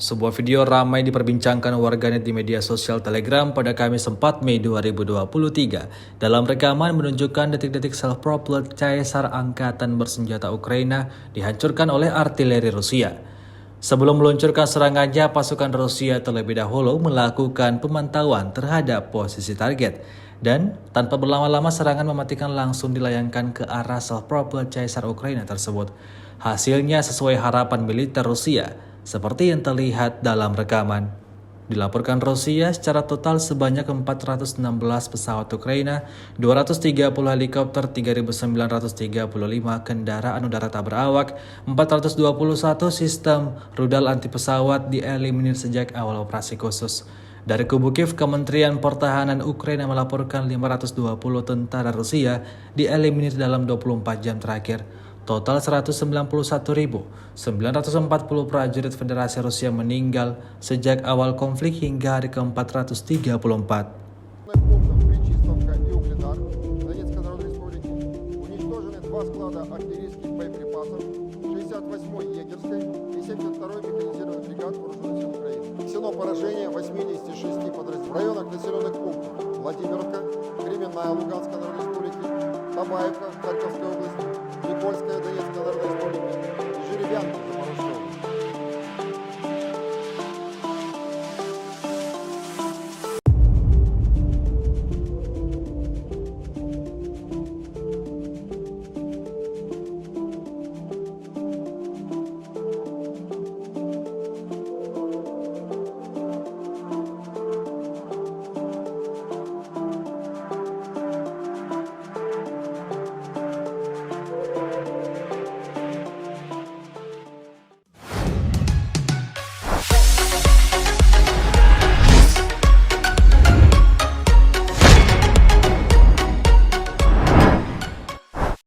Sebuah video ramai diperbincangkan warganet di media sosial Telegram pada Kamis 4 Mei 2023. Dalam rekaman menunjukkan detik-detik self-propelled Caesar angkatan bersenjata Ukraina dihancurkan oleh artileri Rusia. Sebelum meluncurkan serangannya, pasukan Rusia terlebih dahulu melakukan pemantauan terhadap posisi target. Dan tanpa berlama-lama serangan mematikan langsung dilayangkan ke arah self-propelled Caesar Ukraina tersebut. Hasilnya sesuai harapan militer Rusia, seperti yang terlihat dalam rekaman. Dilaporkan Rusia secara total sebanyak 416 pesawat Ukraina, 230 helikopter, 3.935 kendaraan udara tak berawak, 421 sistem rudal anti pesawat dieliminir sejak awal operasi khusus. Dari kubu Kiev, Kementerian Pertahanan Ukraina melaporkan 520 tentara Rusia dieliminir dalam 24 jam terakhir. Total 191.940 prajurit Federasi Rusia meninggal sejak awal konflik hingga hari ke-434. Поражение 86 подразделений в районах населенных пунктов Владимировка, Кременная, Луганской Народной Республики, Табаевка, Харьковской области,